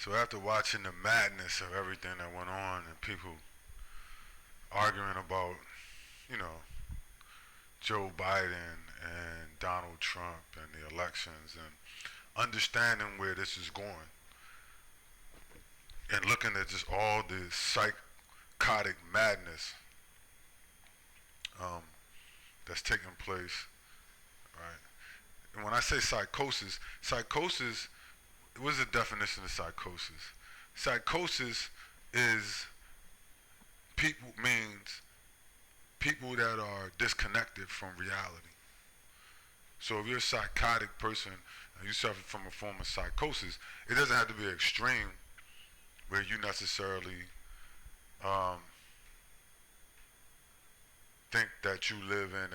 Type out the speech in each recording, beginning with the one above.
So after watching the madness of everything that went on and people arguing about, you know, Joe Biden and Donald Trump and the elections and understanding where this is going and looking at just all the psychotic madness that's taking place, right? And when I say psychosis, what is the definition of psychosis? Psychosis means people that are disconnected from reality. So if you're a psychotic person and you suffer from a form of psychosis, it doesn't have to be extreme where you necessarily think that you live in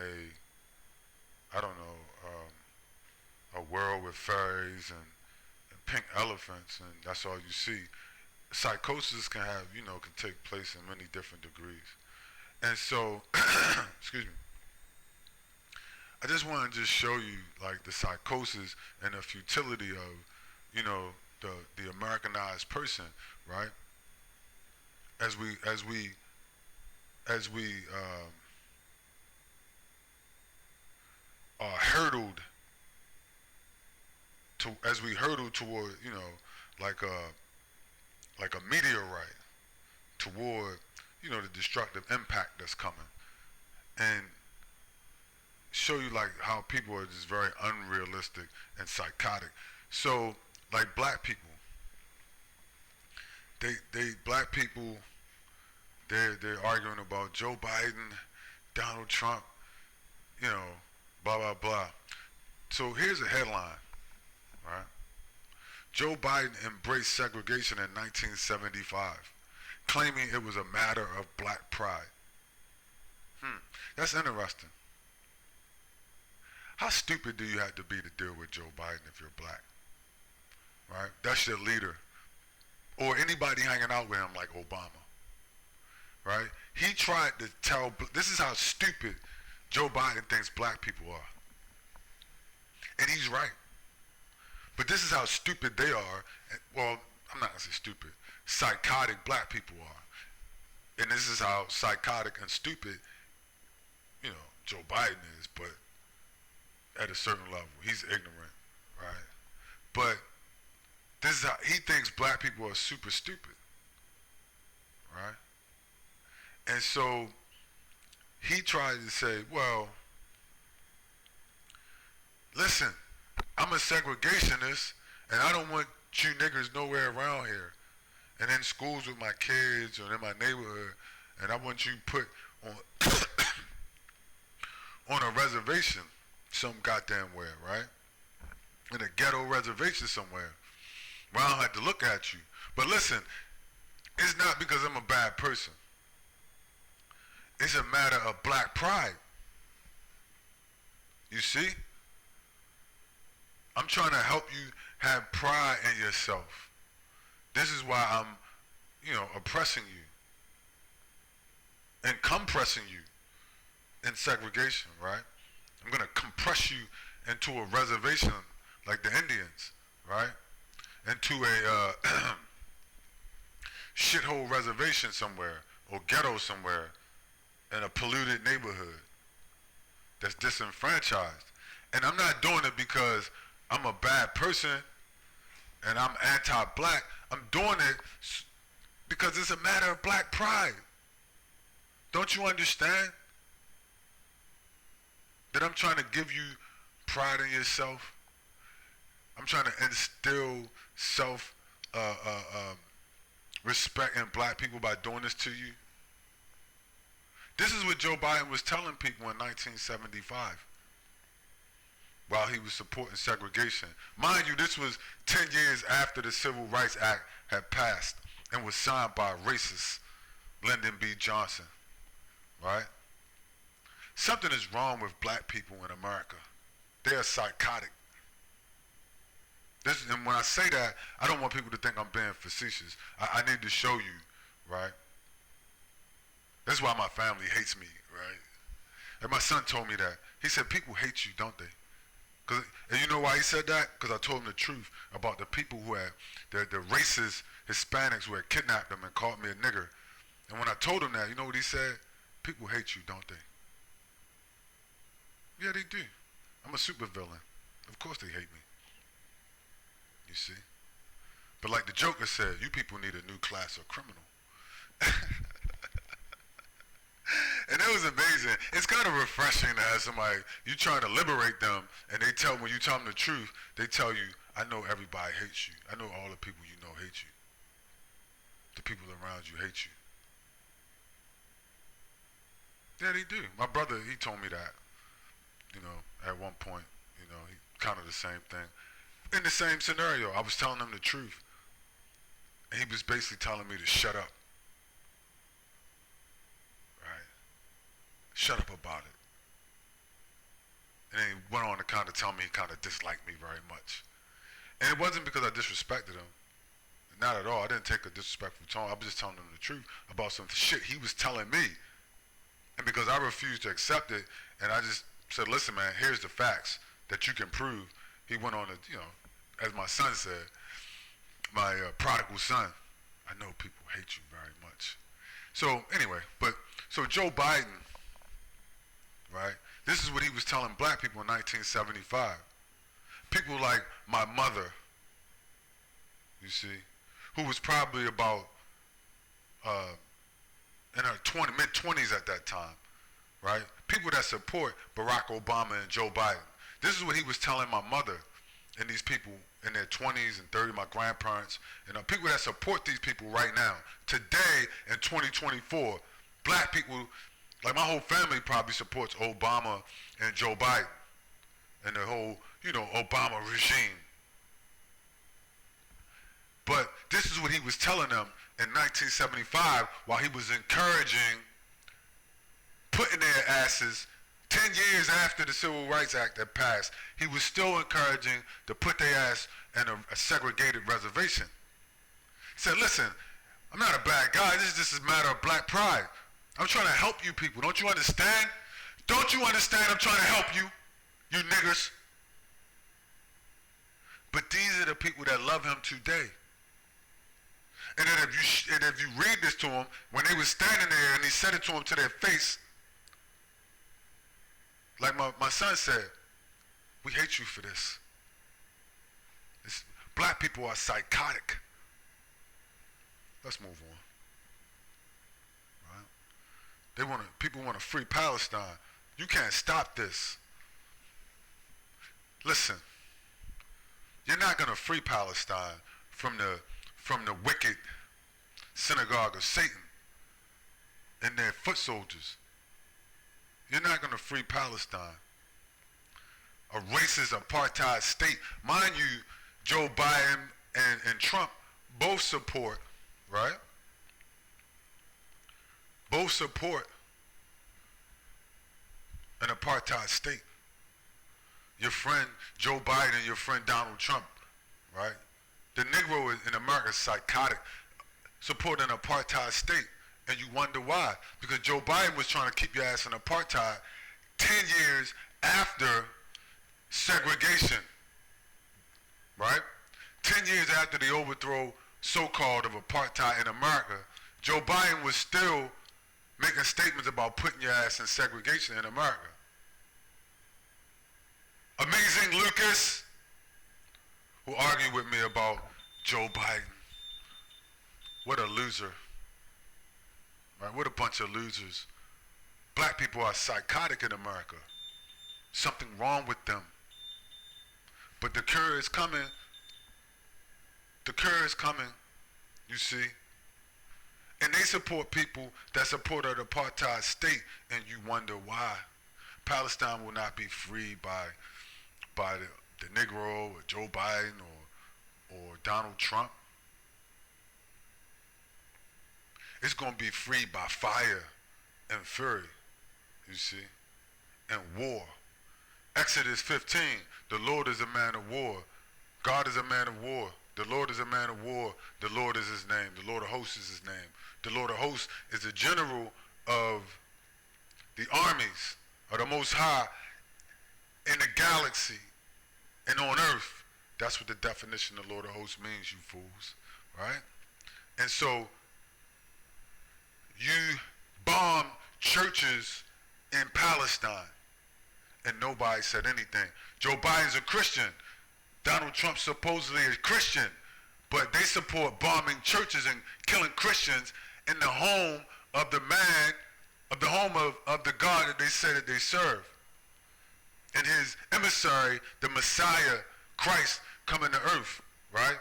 a world with fairies and pink elephants and that's all you see. Psychosis can take place in many different degrees. And so, excuse me, I just want to just show you like the psychosis and the futility of, the Americanized person, right? As we are hurdled toward, like a meteorite toward, the destructive impact that's coming, and show you like how people are just very unrealistic and psychotic. So like black people, they're arguing about Joe Biden, Donald Trump, blah blah blah. So here's a headline, right? Joe Biden embraced segregation in 1975, claiming it was a matter of black pride. That's interesting. How stupid do you have to be to deal with Joe Biden if you're black? Right? That's your leader. Or anybody hanging out with him like Obama. Right? He tried to tell, this is how stupid Joe Biden thinks black people are. And he's right. But this is how stupid they are. Well, I'm not going to say stupid. Psychotic black people are. And this is how psychotic and stupid, Joe Biden is, but at a certain level. He's ignorant, right? But this is how he thinks black people are super stupid, right? And so he tried to say, well, listen, I'm a segregationist and I don't want you niggers nowhere around here and in schools with my kids or in my neighborhood, and I want you put on on a reservation some goddamn where, right? In a ghetto reservation somewhere where I don't have to look at you. But listen, it's not because I'm a bad person. It's a matter of black pride. You see? I'm trying to help you have pride in yourself. This is why I'm, oppressing you and compressing you in segregation, right? I'm going to compress you into a reservation like the Indians, right? Into a shithole reservation somewhere or ghetto somewhere in a polluted neighborhood that's disenfranchised. And I'm not doing it because I'm a bad person and I'm anti-black. I'm doing it because it's a matter of black pride. Don't you understand that I'm trying to give you pride in yourself? I'm trying to instill respect in black people by doing this to you. This is what Joe Biden was telling people in 1975 while he was supporting segregation. Mind you, this was 10 years after the Civil Rights Act had passed and was signed by racist Lyndon B. Johnson, right? Something is wrong with black people in America. They are psychotic. And when I say that, I don't want people to think I'm being facetious. I need to show you, right? That's why my family hates me, right? And my son told me that. He said, people hate you, don't they? And you know why he said that? Because I told him the truth about the people who had, the racist Hispanics who had kidnapped him and called me a nigger. And when I told him that, you know what he said? People hate you, don't they? Yeah, they do. I'm a supervillain. Of course they hate me. You see? But like the Joker said, you people need a new class of criminal. And it was amazing. It's kind of refreshing to have somebody, you trying to liberate them, and when you tell them the truth, they tell you, I know everybody hates you. I know all the people you know hate you. The people around you hate you. Yeah, they do. My brother, he told me that, at one point, he kind of the same thing. In the same scenario, I was telling him the truth, and he was basically telling me to shut up. Shut up about it. And then he went on to kind of tell me he kind of disliked me very much. And it wasn't because I disrespected him. Not at all. I didn't take a disrespectful tone. I was just telling him the truth about some shit he was telling me. And because I refused to accept it, and I just said, listen, man, here's the facts that you can prove. He went on to, as my son said, my prodigal son, I know people hate you very much. So anyway, so Joe Biden, right? This is what he was telling black people in 1975. People like my mother, you see, who was probably about in her mid-20s at that time, right? People that support Barack Obama and Joe Biden. This is what he was telling my mother and these people in their 20s and 30s, my grandparents, people that support these people right now. Today in 2024, black people, like my whole family probably supports Obama and Joe Biden and the whole, Obama regime. But this is what he was telling them in 1975 while he was encouraging putting their asses 10 years after the Civil Rights Act had passed. He was still encouraging to put their ass in a segregated reservation. He said, listen, I'm not a bad guy. This is just a matter of black pride. I'm trying to help you people. Don't you understand? Don't you understand I'm trying to help you, you niggers? But these are the people that love him today. And then if you read this to them, when they were standing there and he said it to them to their face, like my son said, we hate you for this. Black people are psychotic. Let's move on. Right? People want to free Palestine. You can't stop this. Listen, you're not going to free Palestine from the wicked synagogue of Satan and their foot soldiers. You're not going to free Palestine. A racist apartheid state. Mind you, Joe Biden and Trump both support, right? Both support an apartheid state. Your friend Joe Biden and your friend Donald Trump, right? The Negro in America is psychotic, support an apartheid state. And you wonder why. Because Joe Biden was trying to keep your ass in apartheid 10 years after segregation, right? 10 years after the overthrow, so-called, of apartheid in America, Joe Biden was still making statements about putting your ass in segregation in America. Amazing Lucas, who argued with me about Joe Biden. What a loser. Right? What a bunch of losers. Black people are psychotic in America. Something wrong with them. But the cure is coming. The cure is coming, you see. And they support people that support an apartheid state, and you wonder why. Palestine will not be freed by the Negro or Joe Biden or Donald Trump. It's going to be freed by fire and fury, you see, and war. Exodus 15, the Lord is a man of war. God is a man of war. The Lord is a man of war. The Lord is his name. The Lord of hosts is his name. The Lord of hosts is the general of the armies of the Most High in the galaxy, And on earth, that's what the definition of Lord of Hosts means, you fools, right? And so you bomb churches in Palestine, and nobody said anything. Joe Biden's a Christian. Donald Trump supposedly is Christian, but they support bombing churches and killing Christians in the home of the man, of the home of the God that they say that they serve. And his emissary, the Messiah, Christ, coming to earth, right?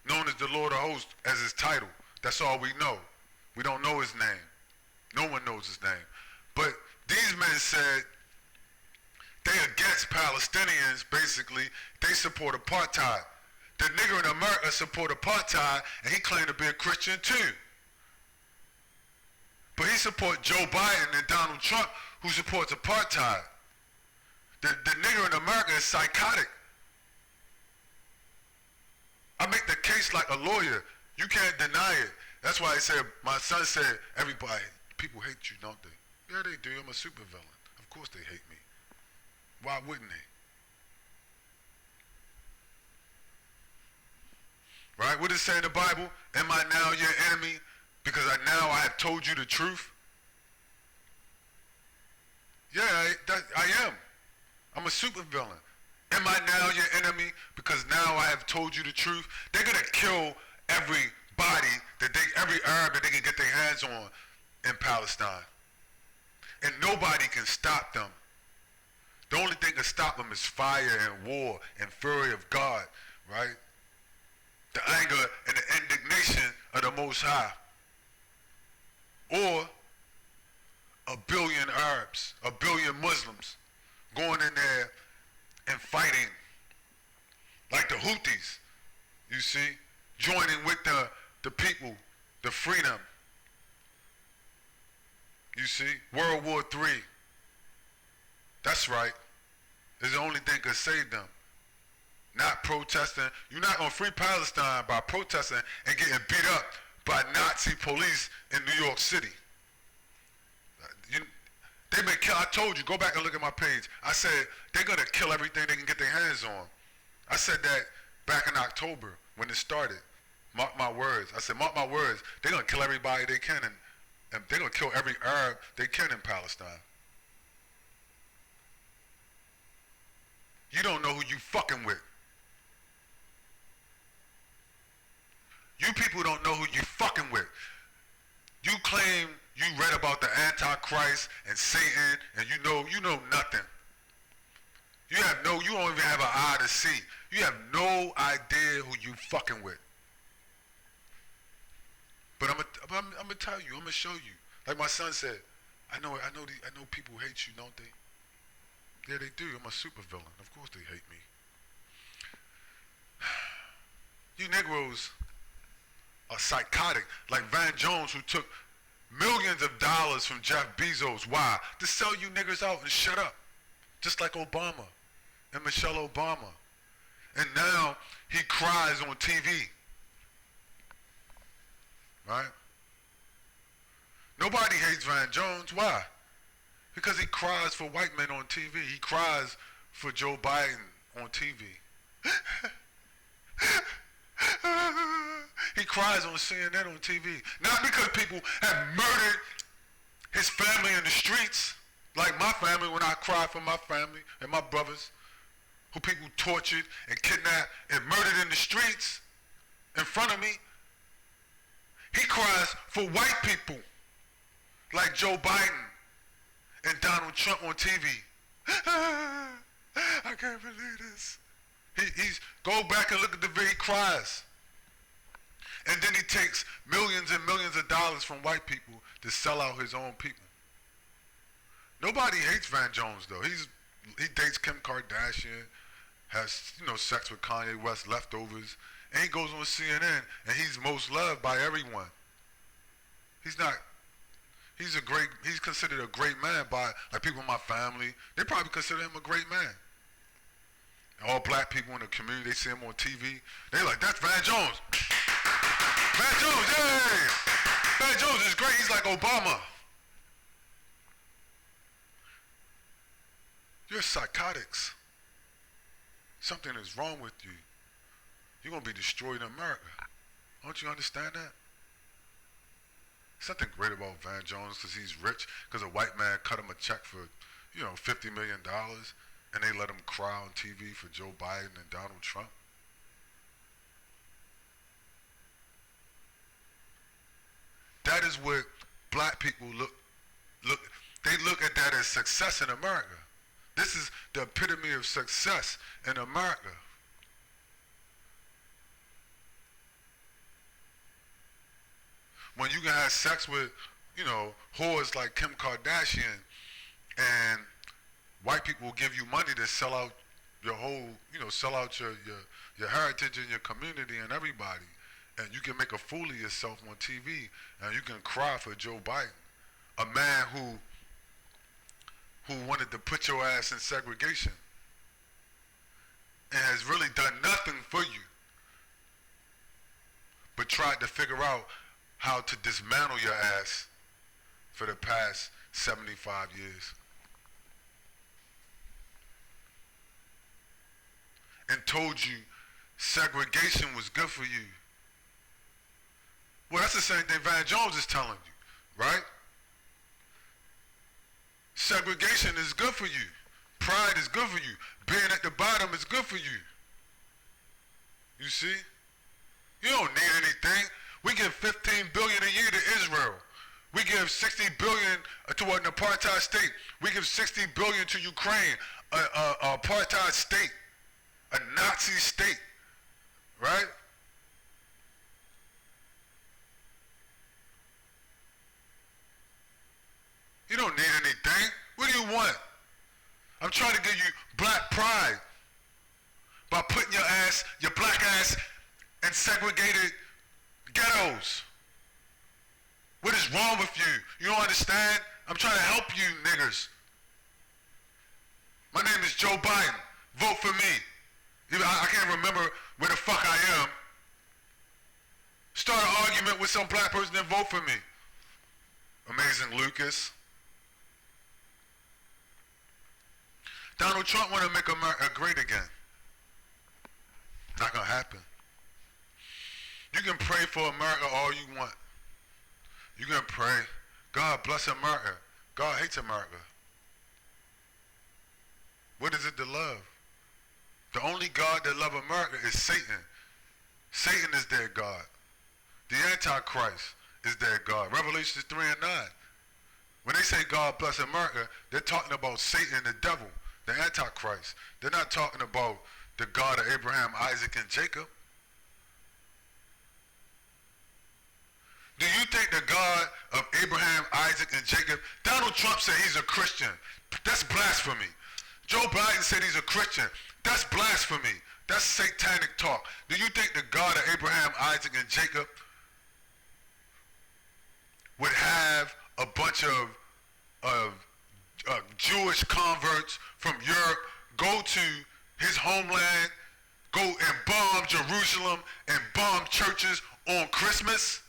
Known as the Lord of Hosts as his title. That's all we know. We don't know his name. No one knows his name. But these men said they against Palestinians, basically. They support apartheid. The nigger in America support apartheid, and he claimed to be a Christian too. But he supports Joe Biden and Donald Trump, who supports apartheid. The nigger in America is psychotic. I make the case like a lawyer. You can't deny it. That's why I said, my son said, everybody, people hate you, don't they? Yeah, they do. I'm a supervillain. Of course they hate me. Why wouldn't they? Right? What does it say in the Bible? Am I now your enemy because I have told you the truth? Yeah, I am. I'm a supervillain. Am I now your enemy because now I have told you the truth? They're going to kill everybody, every Arab that they can get their hands on in Palestine. And nobody can stop them. The only thing that can stop them is fire and war and fury of God, right? The anger and the indignation of the Most High. Or a billion Arabs, a billion Muslims going in there and fighting like the Houthis, you see, joining with the people, the freedom. You see, World War III. That's right. It's the only thing that could save them. Not protesting. You're not going to free Palestine by protesting and getting beat up by Nazi police in New York City. They've been killed. I told you, go back and look at my page. I said, they're going to kill everything they can get their hands on. I said that back in October when it started. Mark my words. I said, mark my words. They're going to kill everybody they can, and they're going to kill every Arab they can in Palestine. You don't know who you fucking with. You people don't know who you fucking with. You claim you read about the Antichrist and Satan, and you know nothing. You don't even have an eye to see. You have no idea who you fucking with. But I'm gonna tell you. I'm gonna show you. Like my son said, I know people hate you, don't they? Yeah, they do. I'm a supervillain. Of course they hate me. You Negroes are psychotic. Like Van Jones, who took millions of dollars from Jeff Bezos. Why? To sell you niggas out and shut up. Just like Obama and Michelle Obama. And now he cries on TV. Right? Nobody hates Van Jones. Why? Because he cries for white men on TV. He cries for Joe Biden on TV. He cries on CNN on TV. Not because people have murdered his family in the streets, like my family when I cry for my family and my brothers, who people tortured and kidnapped and murdered in the streets in front of me. He cries for white people, like Joe Biden and Donald Trump on TV. I can't believe this. Go back and look at the video. He cries. And then he takes millions and millions of dollars from white people to sell out his own people. Nobody hates Van Jones though. He dates Kim Kardashian, has sex with Kanye West leftovers, and he goes on CNN and he's most loved by everyone. He's considered a great man by like people in my family. They probably consider him a great man. All black people in the community, they see him on TV. They're like, that's Van Jones. Van Jones, yay! Van Jones is great. He's like Obama. You're psychotics. Something is wrong with you. You're going to be destroyed in America. Don't you understand that? Something great about Van Jones because he's rich, because a white man cut him a check for, $50 million, and they let him cry on TV for Joe Biden and Donald Trump. That is what black people they look at that as success in America. This is the epitome of success in America. When you can have sex with, whores like Kim Kardashian, and white people will give you money to sell out your whole, sell out your heritage and your community and everybody. And you can make a fool of yourself on TV, and you can cry for Joe Biden, a man who wanted to put your ass in segregation and has really done nothing for you, but tried to figure out how to dismantle your ass for the past 75 years. And told you segregation was good for you. Well, that's the same thing Van Jones is telling you, right? Segregation is good for you. Pride is good for you. Being at the bottom is good for you. You see? You don't need anything. We give $15 billion a year to Israel. We give $60 billion to an apartheid state. We give $60 billion to Ukraine, a apartheid state, a Nazi state, right? You don't need anything. What do you want? I'm trying to give you black pride by putting your black ass in segregated ghettos. What is wrong with you? You don't understand? I'm trying to help you niggas. My name is Joe Biden. Vote for me. I can't remember where the fuck I am. Start an argument with some black person and vote for me. Amazing Lucas. Donald Trump want to make America great again. Not gonna happen. You can pray for America all you want. You can pray, God bless America. God hates America. What is it to love? The only God that loves America is Satan. Satan is their God. The Antichrist is their God. Revelations 3 and 9. When they say God bless America, they're talking about Satan and the devil, the Antichrist. They're not talking about the God of Abraham, Isaac, and Jacob. Do you think the God of Abraham, Isaac, and Jacob, Donald Trump said he's a Christian. That's blasphemy. Joe Biden said he's a Christian. That's blasphemy. That's satanic talk. Do you think the God of Abraham, Isaac, and Jacob would have a bunch of Jewish converts from Europe go to his homeland, go and bomb Jerusalem and bomb churches on Christmas?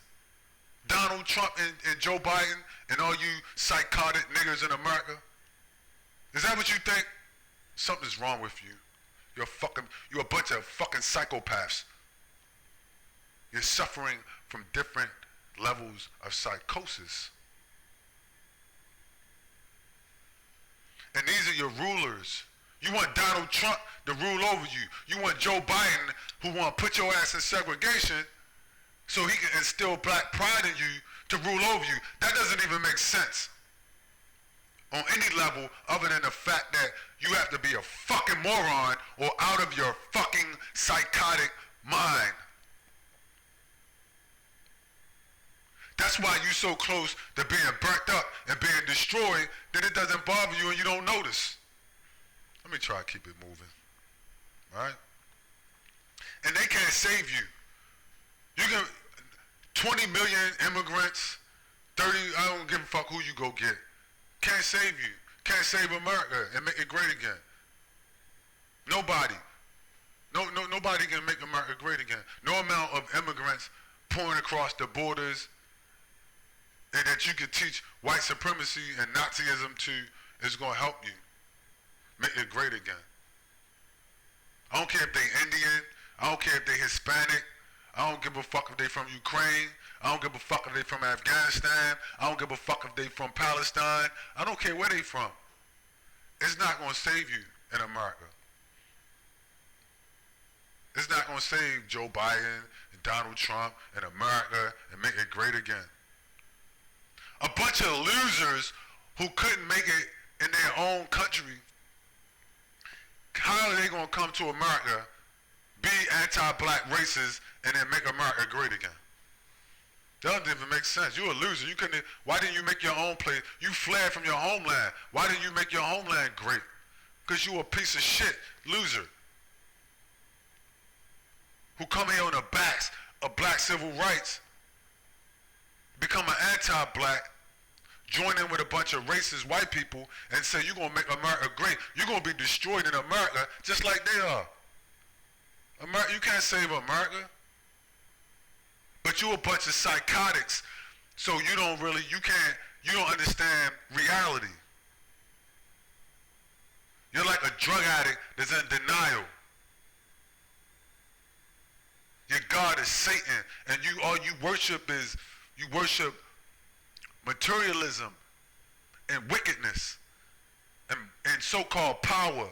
Donald Trump and Joe Biden and all you psychotic niggas in America? Is that what you think? Something's wrong with you. You're a bunch of fucking psychopaths. You're suffering from different levels of psychosis. And these are your rulers. You want Donald Trump to rule over you. You want Joe Biden, who want to put your ass in segregation so he can instill black pride in you to rule over you. That doesn't even make sense on any level other than the fact that you have to be a fucking moron or out of your fucking psychotic mind. That's why you're so close to being burnt up and being destroyed that it doesn't bother you and you don't notice. Let me try to keep it moving. All right? And they can't save you. You can, 20 million immigrants, 30, I don't give a fuck who you go get. Can't save you. Can't save America and make it great again. Nobody. Nobody can make America great again. No amount of immigrants pouring across the borders and that you can teach white supremacy and Nazism to is going to help you make it great again. I don't care if they Indian. I don't care if they Hispanic. I don't give a fuck if they from Ukraine. I don't give a fuck if they from Afghanistan. I don't give a fuck if they from Palestine. I don't care where they from. It's not going to save you in America. It's not going to save Joe Biden and Donald Trump and America and make it great again. A bunch of losers who couldn't make it in their own country, how are they going to come to America, be anti-black racist, and then make America great again? That doesn't even make sense. You're a loser. You couldn't. Why didn't you make your own place? You fled from your homeland. Why didn't you make your homeland great? Because you a piece of shit loser who come here on the backs of black civil rights, become an anti-black, join in with a bunch of racist white people and say you're going to make America great. You're going to be destroyed in America just like they are. You can't save America. But you a bunch of psychotics, so you don't understand reality. You're like a drug addict that's in denial. Your God is Satan, and all you worship materialism and wickedness and so-called power.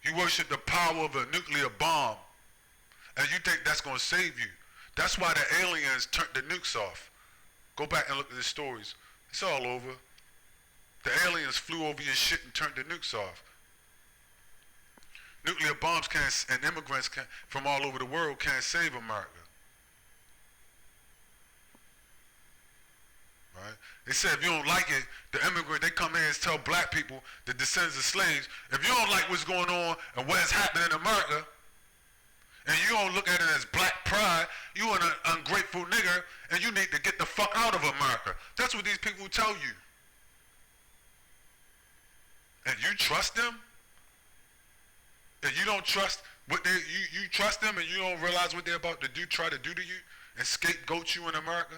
You worship the power of a nuclear bomb, and you think that's going to save you. That's why the aliens turned the nukes off. Go back and look at the stories. It's all over. The aliens flew over your shit and turned the nukes off. Nuclear bombs can't, and immigrants from all over the world can't save America. Right? They said if you don't like it, the immigrant, they come here and tell black people, the descendants of slaves, if you don't like what's going on and what's happening in America, and you don't look at it as black pride, you an ungrateful nigger, and you need to get the fuck out of America. That's what these people tell you. And you trust them? And you don't trust what you trust them and you don't realize what they're about to do, try to do to you, and scapegoat you in America?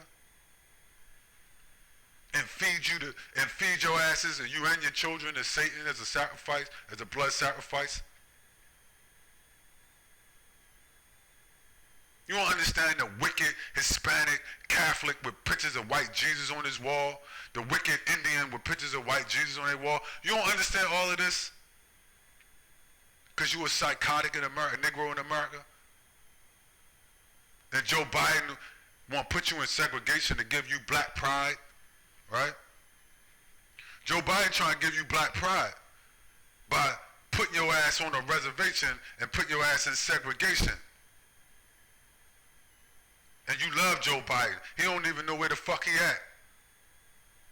And feed your asses and you and your children to Satan as a sacrifice, as a blood sacrifice? You don't understand the wicked Hispanic Catholic with pictures of white Jesus on his wall, the wicked Indian with pictures of white Jesus on their wall. You don't understand all of this? Because you a psychotic in America, Negro in America? And Joe Biden want to put you in segregation to give you black pride, right? Joe Biden trying to give you black pride by putting your ass on a reservation and putting your ass in segregation. And you love Joe Biden. He don't even know where the fuck he at.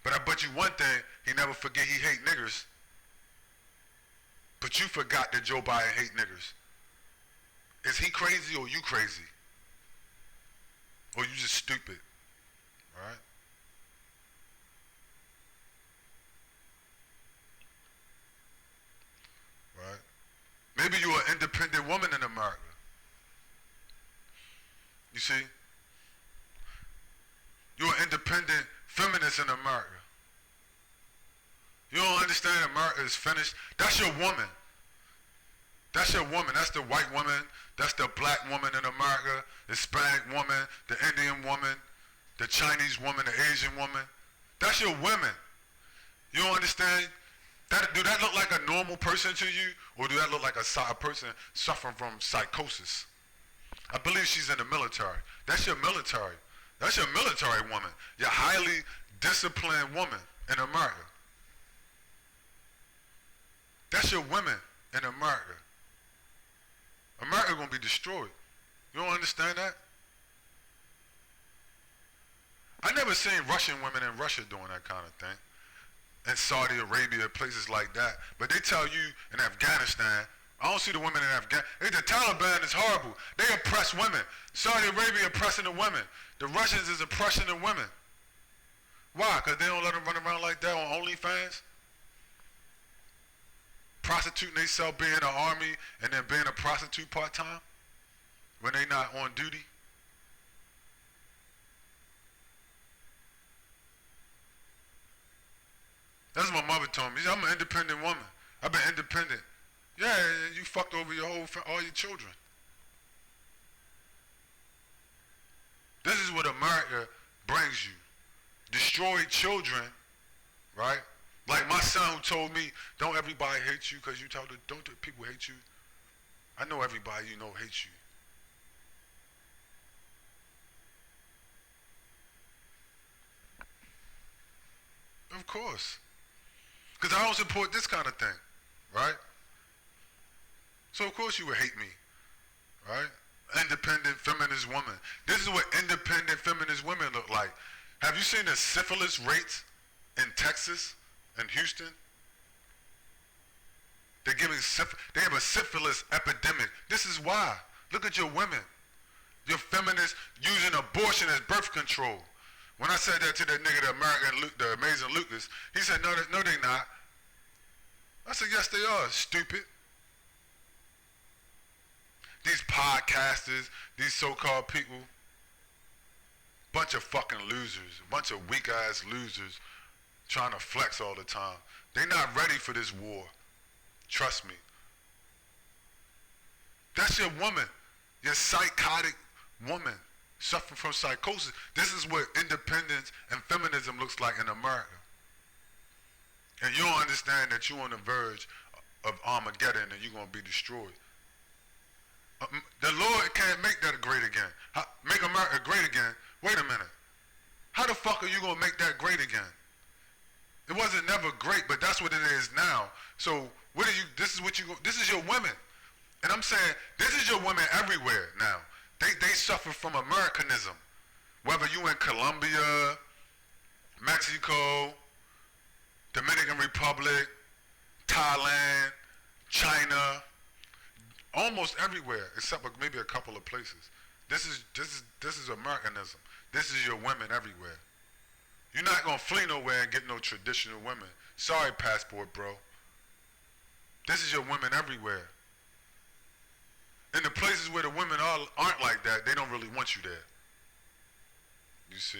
But I bet you one thing, he never forget he hate niggers. But you forgot that Joe Biden hate niggers. Is he crazy or you crazy? Or you just stupid, right? Right? Maybe you're an independent woman in America. You see? You're an independent feminist in America. You don't understand America is finished. That's your woman. That's your woman. That's the white woman. That's the black woman in America. The Hispanic woman. The Indian woman. The Chinese woman. The Asian woman. That's your women. You don't understand? Do that look like a normal person to you? Or do that look like a person suffering from psychosis? I believe she's in the military. That's your military. That's your military woman. Your highly disciplined woman in America. That's your women in America. America gonna be destroyed. You don't understand that? I never seen Russian women in Russia doing that kind of thing. In Saudi Arabia, places like that. But they tell you in Afghanistan, I don't see the women in Afghanistan. The Taliban is horrible. They oppress women. Saudi Arabia oppressing the women. The Russians is oppressing the women. Why? Because they don't let them run around like that on OnlyFans? Prostituting themselves, being in the army, and then being a prostitute part-time? When they not on duty? That's what my mother told me. I'm an independent woman. I've been independent Yeah, you fucked over your all your children. This is what America brings you. Destroyed children, right? Like my son who told me, don't everybody hate you because you told them, don't the people hate you? I know everybody you know hates you. Of course. Because I don't support this kind of thing, right? So of course you would hate me, right? Independent feminist woman. This is what independent feminist women look like. Have you seen the syphilis rates in Texas and Houston? They have a syphilis epidemic. This is why. Look at your women. Your feminists using abortion as birth control. When I said that to that nigga, the amazing Lucas, he said, no, they not. I said, yes, they are, stupid. These podcasters, these so-called people, bunch of fucking losers, a bunch of weak-ass losers trying to flex all the time. They not ready for this war. Trust me. That's your woman, your psychotic woman suffering from psychosis. This is what independence and feminism looks like in America. And you don't understand that you're on the verge of Armageddon and you're going to be destroyed. The Lord can't make that great again. Make America great again. Wait a minute. How the fuck are you going to make that great again? It wasn't never great, but that's what it is now. So this is your women. And I'm saying, this is your women everywhere now. They suffer from Americanism. Whether you in Colombia, Mexico, Dominican Republic, Thailand, China, almost everywhere except maybe a couple of places. This is Americanism. This is your women everywhere. You're not gonna flee nowhere and get no traditional women. Sorry, passport bro. This is your women everywhere. In the places where the women aren't like that, they don't really want you there. You see?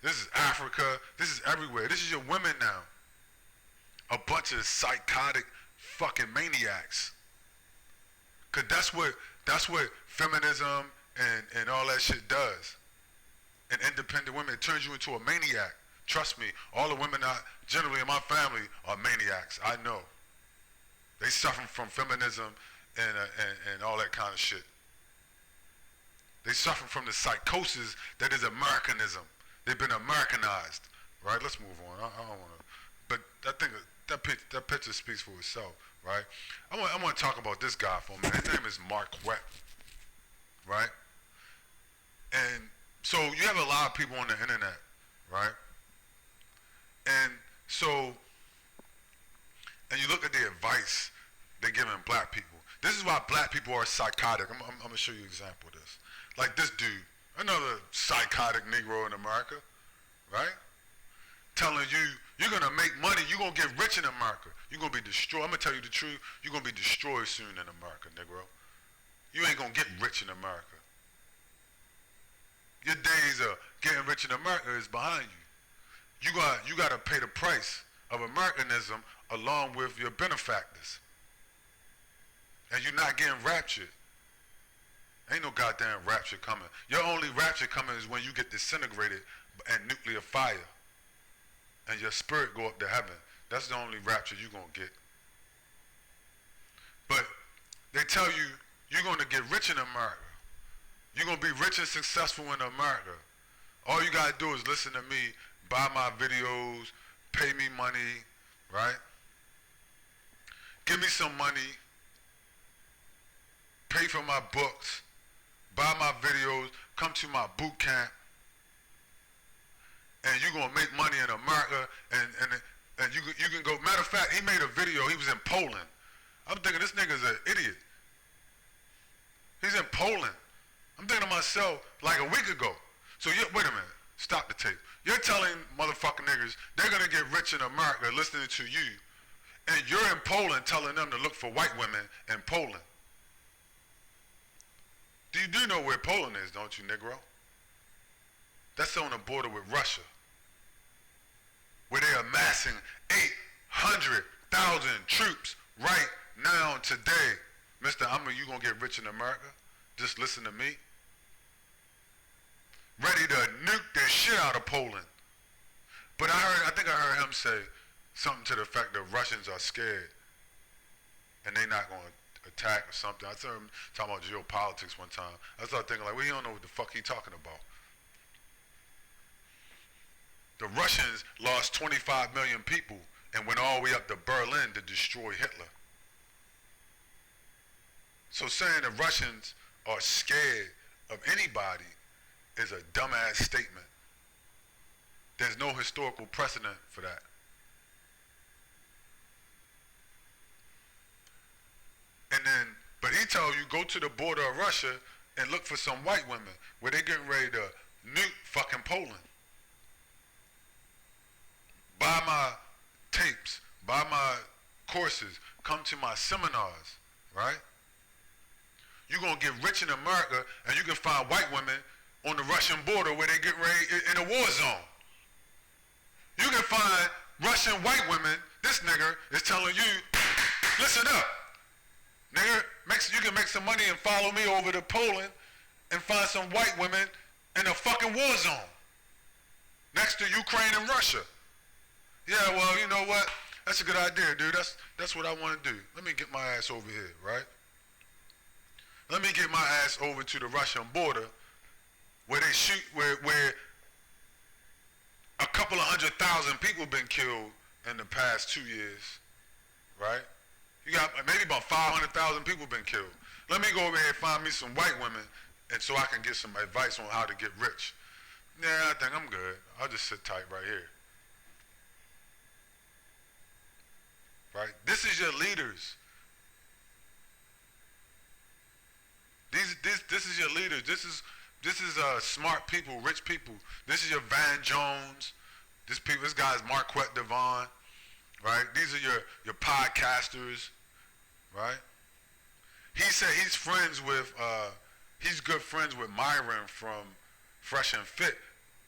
This is Africa. This is everywhere. This is your women now. A bunch of psychotic fucking maniacs. Cause that's what feminism and all that shit does. And independent women, it turns you into a maniac. Trust me, all the women generally in my family are maniacs. I know. They suffer from feminism and all that kind of shit. They suffer from the psychosis that is Americanism. They've been Americanized, right? Let's move on. I don't want to, but I think that picture speaks for itself, right? I want to talk about this guy for a minute. His name is Mark Webb, right? And so you have a lot of people on the internet, right? And so, and you look at the advice they're giving black people. This is why black people are psychotic. I'm going to show you an example of this. Like this dude, another psychotic Negro in America, right? Telling you, you're going to make money, you're going to get rich in America. You're going to be destroyed. I'm going to tell you the truth. You're going to be destroyed soon in America, Negro. You ain't going to get rich in America. Your days of getting rich in America is behind you. You got to pay the price of Americanism along with your benefactors. And you're not getting raptured. Ain't no goddamn rapture coming. Your only rapture coming is when you get disintegrated and nuclear fire. And your spirit go up to heaven. That's the only rapture you're going to get. But they tell you, you're going to get rich in America. You're going to be rich and successful in America. All you got to do is listen to me, buy my videos, pay me money, right? Give me some money, pay for my books, buy my videos, come to my boot camp, and you're going to make money in America, and you can go. Matter of fact, he made a video, he was in Poland. I'm thinking this nigga's an idiot. He's in Poland. I'm thinking to myself, like a week ago. So wait a minute, stop the tape. You're telling motherfucking niggas they're gonna get rich in America listening to you, and you're in Poland telling them to look for white women in Poland. You do know where Poland is, don't you, Negro? That's on the border with Russia, where they're amassing 800,000 troops right now, today, Mr. You gonna get rich in America? Just listen to me. Ready to nuke the shit out of Poland. But I think I heard him say something to the fact that Russians are scared and they not gonna attack or something. I saw him talking about geopolitics one time. I started thinking like, well, he don't know what the fuck he talking about. The Russians lost 25 million people and went all the way up to Berlin to destroy Hitler. So saying the Russians are scared of anybody is a dumbass statement. There's no historical precedent for that. And then, but he told you, go to the border of Russia and look for some white women where they getting ready to nuke fucking Poland. Buy my tapes, buy my courses, come to my seminars, right? You're gonna get rich in America and you can find white women on the Russian border where they get ready in a war zone. You can find Russian white women, this nigga is telling you, listen up, nigga, you can make some money and follow me over to Poland and find some white women in a fucking war zone next to Ukraine and Russia. Yeah, well, you know what? That's a good idea, dude. That's what I want to do. Let me get my ass over here, right? Let me get my ass over to the Russian border where they shoot, where a couple of 100,000 people been killed in the past 2 years, right? You got maybe about 500,000 people been killed. Let me go over here and find me some white women and so I can get some advice on how to get rich. Yeah, I think I'm good. I'll just sit tight right here. Right? This is your leaders. This is your leaders. This is smart people, rich people. This is your Van Jones. This guy's Marquette Devon, right? These are your podcasters, right? He said he's good friends with Myron from Fresh and Fit,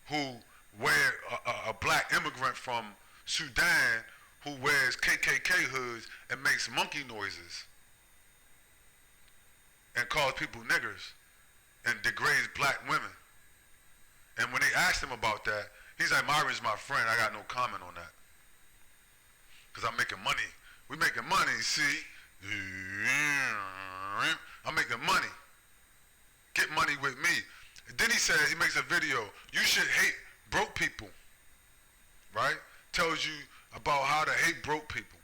who a black immigrant from Sudan who wears KKK hoods and makes monkey noises and calls people niggers and degrades black women. And when they asked him about that, he's like, Myron's my friend, I got no comment on that. Because I'm making money. We making money, see? I'm making money. Get money with me. And then he says, he makes a video, you should hate broke people, right? Tells you about how to hate broke people.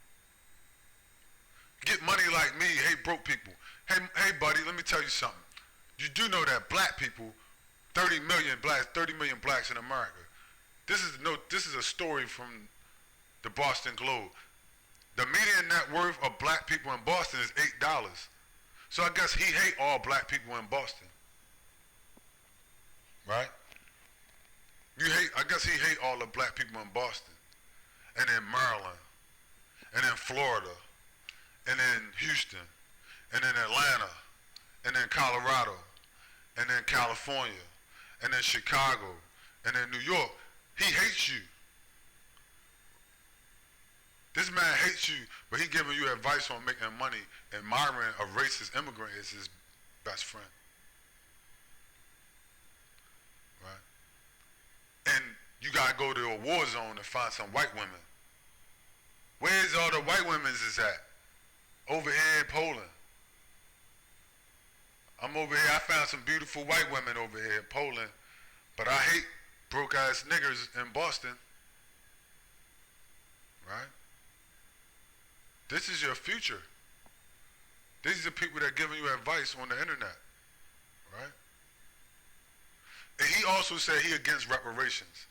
Get money like me, hate broke people. Hey buddy, let me tell you something. You do know that black people, 30 million blacks in America. This is a story from the Boston Globe. The median net worth of black people in Boston is $8. So I guess he hate all black people in Boston. Right? I guess he hate all the black people in Boston, and in Maryland, and in Florida, and in Houston, and in Atlanta, and in Colorado, and in California, and in Chicago, and in New York. He hates you. This man hates you, but he giving you advice on making money, and Myron, a racist immigrant, is his best friend. Right? And you gotta go to a war zone to find some white women. Where's all the white women is at? Over here in Poland. I'm over here, I found some beautiful white women over here in Poland, but I hate broke ass niggers in Boston. Right? This is your future. These are the people that are giving you advice on the internet. Right? And he also said he against reparations.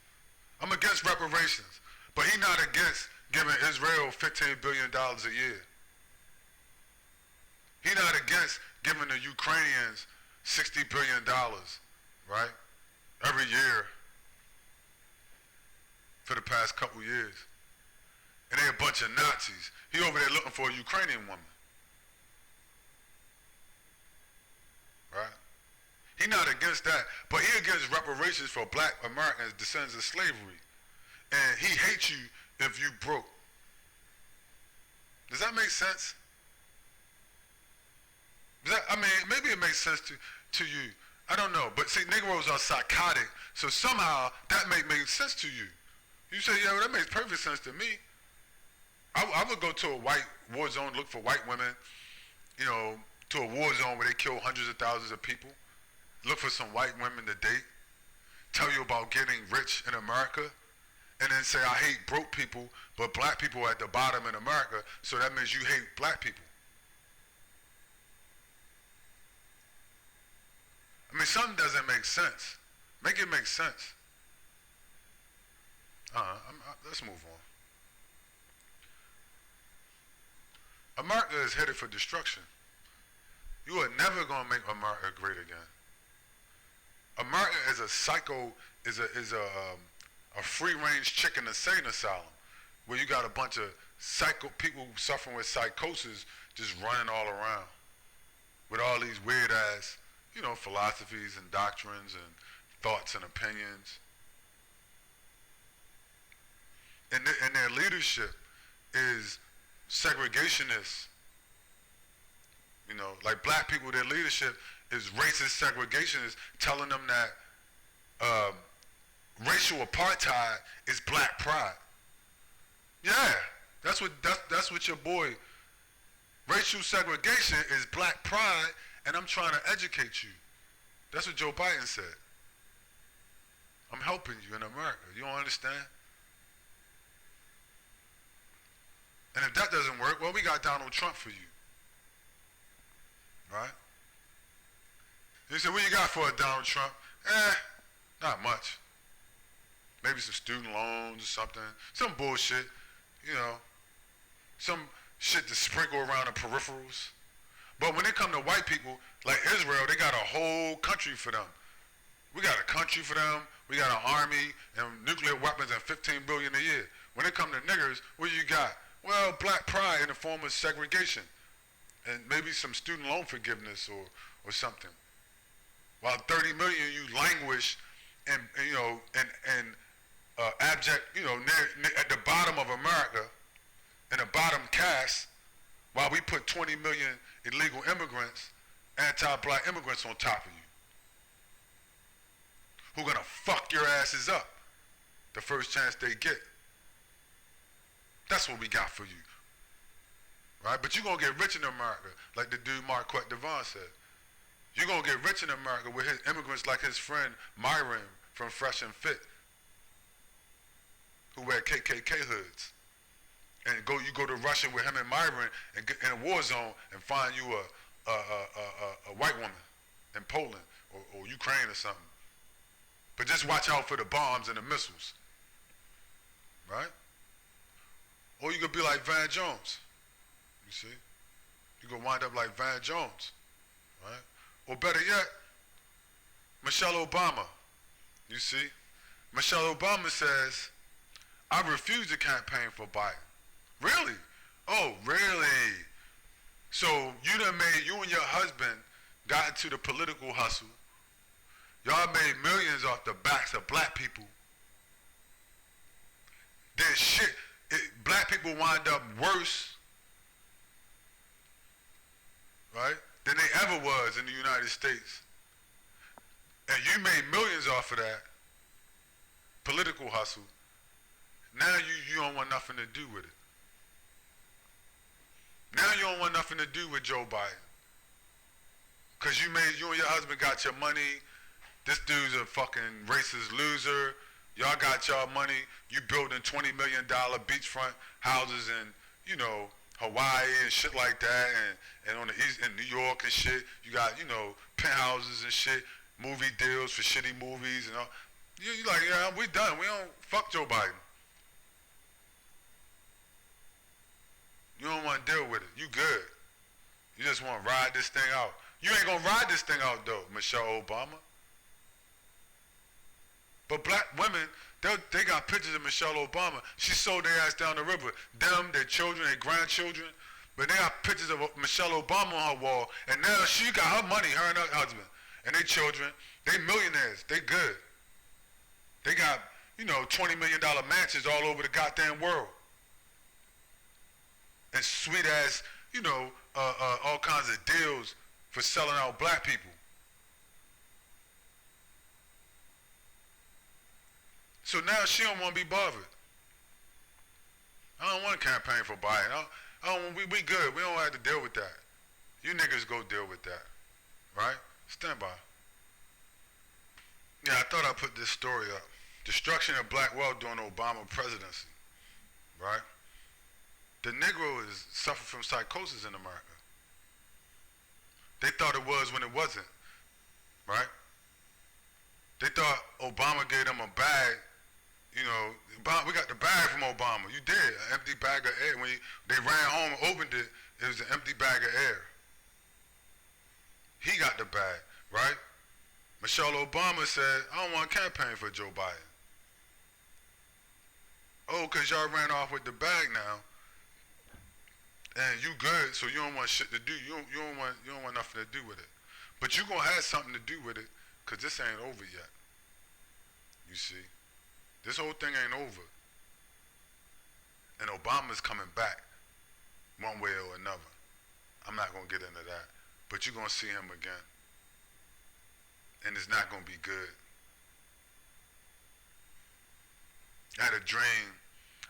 I'm against reparations, but he not against giving Israel $15 billion a year. He not against giving the Ukrainians $60 billion, right? Every year for the past couple years. And they a bunch of Nazis. He over there looking for a Ukrainian woman. Right? He not against that, but he against reparations for black Americans, descendants of slavery. And he hates you if you broke. Does that make sense? I mean, maybe it makes sense to you. I don't know. But see, Negroes are psychotic, so somehow that may make sense to you. You say, yeah, well, that makes perfect sense to me. I would go to a white war zone, look for white women, you know, to a war zone where they kill hundreds of thousands of people, look for some white women to date, tell you about getting rich in America, and then say, I hate broke people, but black people are at the bottom in America, so that means you hate black people. I mean, something doesn't make sense. Make it make sense. Let's move on. America is headed for destruction. You are never going to make America great again. America is a free-range chicken insane asylum where you got a bunch of people suffering with psychosis just running all around with all these weird-ass, you know, philosophies and doctrines and thoughts and opinions. And their leadership is segregationists. You know, like black people, their leadership is racist segregationists, telling them that racial apartheid is black pride. Yeah, that's what your boy. Racial segregation is black pride, and I'm trying to educate you. That's what Joe Biden said. I'm helping you in America. You don't understand? And if that doesn't work, well, we got Donald Trump for you. Right? You say, what you got for Donald Trump? Not much. Maybe some student loans or something. Some bullshit, you know. Some shit to sprinkle around the peripherals. But when it come to white people, like Israel, they got a whole country for them. We got a country for them. We got an army and nuclear weapons and $15 billion a year. When it come to niggers, what you got? Well, black pride in the form of segregation and maybe some student loan forgiveness or something. While 30 million you languish and you know, and abject, you know, at the bottom of America, in the bottom caste, while we put 20 million illegal immigrants, anti-black immigrants on top of you, who gonna fuck your asses up the first chance they get. That's what we got for you, right? But you're gonna get rich in America, like the dude Marquette Devon said. You're gonna get rich in America with his immigrants like his friend Myron from Fresh and Fit, who wear KKK hoods. And you go to Russia with him and Myron and get in a war zone and find you a white woman in Poland or Ukraine or something. But just watch out for the bombs and the missiles, right? Or you could be like Van Jones, you see? You could wind up like Van Jones, right? Or better yet, Michelle Obama, you see? Michelle Obama says, I refuse to campaign for Biden. Really? Oh, really? So you and your husband got into the political hustle. Y'all made millions off the backs of black people. Then black people wind up worse, right, than they ever was in the United States. And you made millions off of that political hustle. Now you don't want nothing to do with it. Now you don't want nothing to do with Joe Biden. Because you and your husband got your money. This dude's a fucking racist loser. Y'all got y'all money. You building $20 million beachfront houses in, you know, Hawaii and shit like that, and on the east in New York and shit. You got, you know, penthouses and shit, movie deals for shitty movies and all. You like, yeah, we done. We don't fuck Joe Biden. You don't want to deal with it. You good. You just want to ride this thing out. You ain't gonna ride this thing out though, Michelle Obama. But black women, they got pictures of Michelle Obama. She sold their ass down the river. Them, their children, their grandchildren. But they got pictures of Michelle Obama on her wall. And now she got her money, her and her husband. And their children, they millionaires. They good. They got, you know, $20 million mansions all over the goddamn world. And sweet ass, you know, all kinds of deals for selling out black people. So now she don't want to be bothered. I don't want to campaign for Biden. We good. We don't have to deal with that. You niggas go deal with that. Right? Stand by. Yeah, I thought I'd put this story up. Destruction of black wealth during Obama presidency. Right? The Negro is suffering from psychosis in America. They thought it was when it wasn't. Right? They thought Obama gave them a bag. You know, we got the bag from Obama. You did, an empty bag of air. When they ran home and opened it, it was an empty bag of air. He got the bag, right? Michelle Obama said, I don't want to campaign for Joe Biden. Oh, because y'all ran off with the bag now, and you good, so you don't want shit to do. You don't want nothing to do with it. But you going to have something to do with it, because this ain't over yet. You see? This whole thing ain't over. And Obama's coming back one way or another. I'm not going to get into that. But you're going to see him again. And it's not going to be good. I had a dream.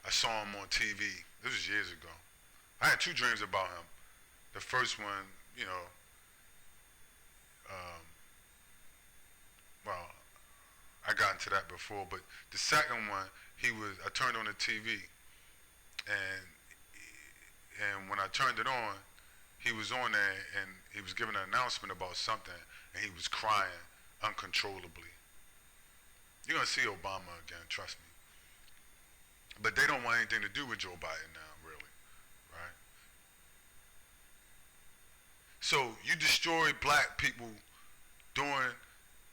I saw him on TV. This was years ago. I had two dreams about him. The first one, you know, well, I got into that before, but the second one, I turned on the TV, and when I turned it on, he was on there, and he was giving an announcement about something, and he was crying uncontrollably. You're gonna see Obama again, trust me. But they don't want anything to do with Joe Biden now, really, right? So you destroy black people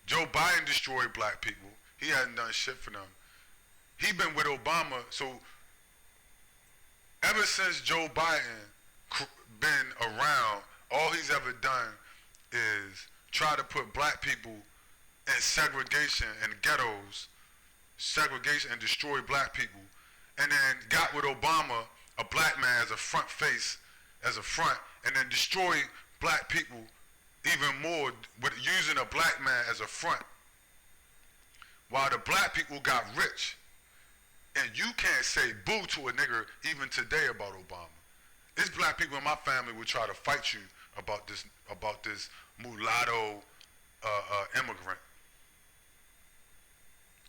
Joe Biden destroyed black people. He hadn't done shit for them. He been with Obama, so ever since Joe Biden been around, all he's ever done is try to put black people in segregation and ghettos, segregation and destroy black people, and then got with Obama, a black man as a front face, as a front, and then destroy black people even more with using a black man as a front. While the black people got rich. And you can't say boo to a nigger even today about Obama. It's black people in my family will try to fight you about this mulatto immigrant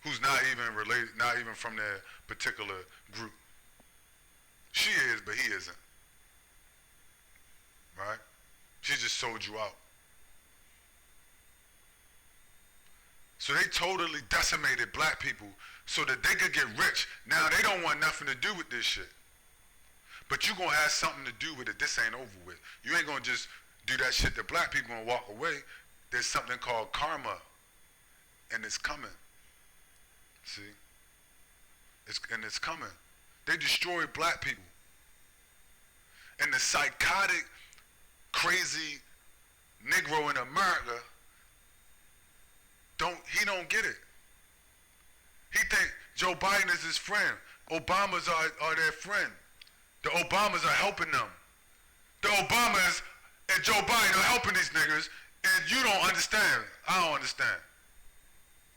who's not even related, not even from their particular group. She is, but he isn't. Right? She just sold you out. So they totally decimated black people so that they could get rich. Now they don't want nothing to do with this shit. But you gonna have something to do with it. This ain't over with. You ain't gonna just do that shit to black people and walk away. There's something called karma, and it's coming. See? It's coming. They destroyed black people. And the psychotic, crazy Negro in America, he don't get it. He think Joe Biden is his friend. Obamas are their friend. The Obamas are helping them. The Obamas and Joe Biden are helping these niggas, and you don't understand. I don't understand.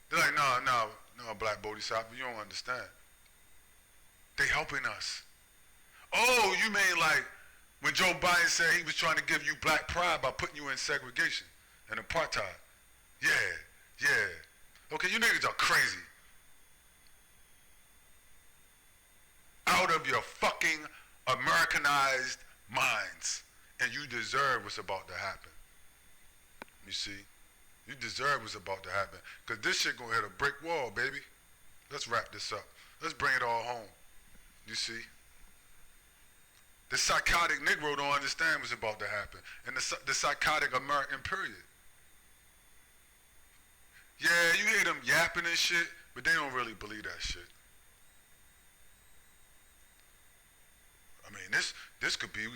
They're like, no, Black Bodhisattva, you don't understand. They helping us. Oh, you mean like when Joe Biden said he was trying to give you black pride by putting you in segregation and apartheid? Yeah. Okay, you niggas are crazy. Out of your fucking Americanized minds. And you deserve what's about to happen. You see? You deserve what's about to happen. Because this shit gonna hit a brick wall, baby. Let's wrap this up. Let's bring it all home. You see? The psychotic Negro don't understand what's about to happen. And the psychotic American period. Yeah, you hear them yapping and shit, but they don't really believe that shit. I mean, this could be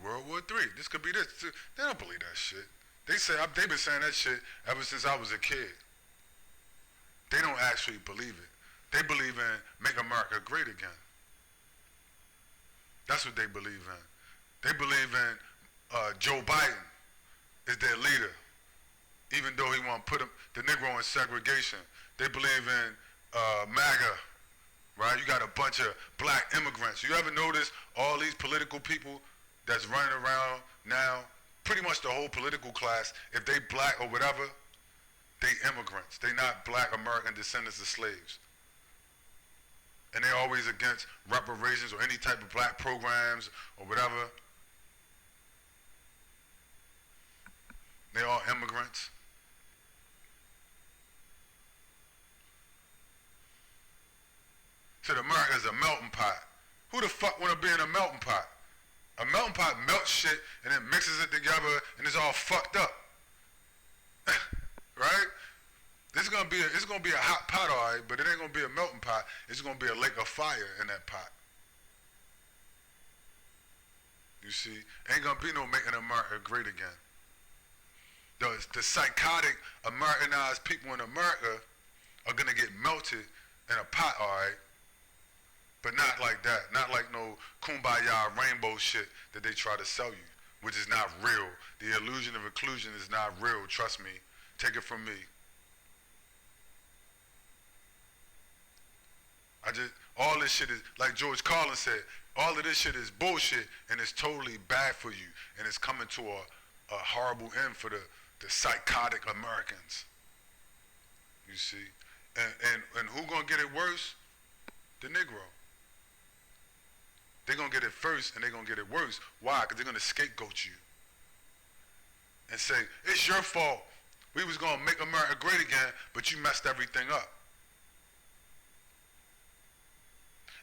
World War III. This could be this. They don't believe that shit. They've been saying that shit ever since I was a kid. They don't actually believe it. They believe in make America great again. That's what they believe in. They believe in Joe Biden is their leader, even though he want to put the Negro in segregation. They believe in MAGA, right? You got a bunch of black immigrants. You ever notice all these political people that's running around now, pretty much the whole political class, if they black or whatever, they immigrants. They not black American descendants of slaves. And they're always against reparations or any type of black programs or whatever. They're all immigrants. So America is a melting pot. Who the fuck want to be in a melting pot? A melting pot melts shit and then mixes it together and it's all fucked up. Right? It's gonna be a hot pot, all right, but it ain't gonna be a melting pot. It's gonna be a lake of fire in that pot. You see, ain't gonna be no making America great again. The psychotic Americanized people in America are gonna get melted in a pot, all right, but not like that. Not like no kumbaya rainbow shit that they try to sell you, which is not real. The illusion of inclusion is not real. Trust me. Take it from me. All this shit is, like George Carlin said, all of this shit is bullshit and it's totally bad for you and it's coming to a horrible end for the psychotic Americans. You see? And who gonna get it worse? The Negro. They're gonna get it first and they're gonna get it worse. Why? Because they're gonna scapegoat you and say, it's your fault. We was gonna make America great again, but you messed everything up.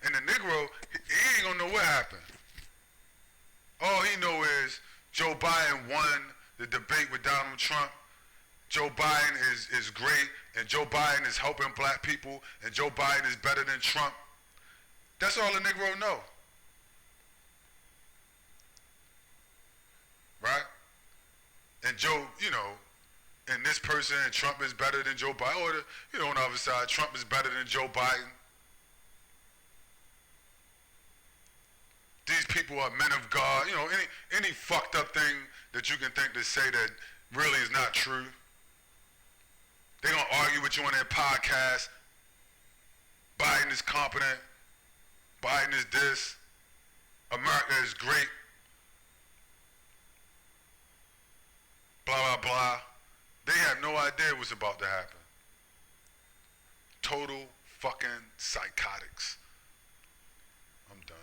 And the Negro, he ain't gonna know what happened. All he know is Joe Biden won the debate with Donald Trump. Joe Biden is great, and Joe Biden is helping black people, and Joe Biden is better than Trump. That's all the Negro know. Right? And Joe, you know, and this person and Trump is better than Joe Biden, or on the other side, Trump is better than Joe Biden. These people are men of God, any fucked up thing that you can think to say that really is not true. They're gonna argue with you on their podcast. Biden is competent. Biden is this. America is great. Blah, blah, blah. They have no idea what's about to happen. Total fucking psychotics. I'm done.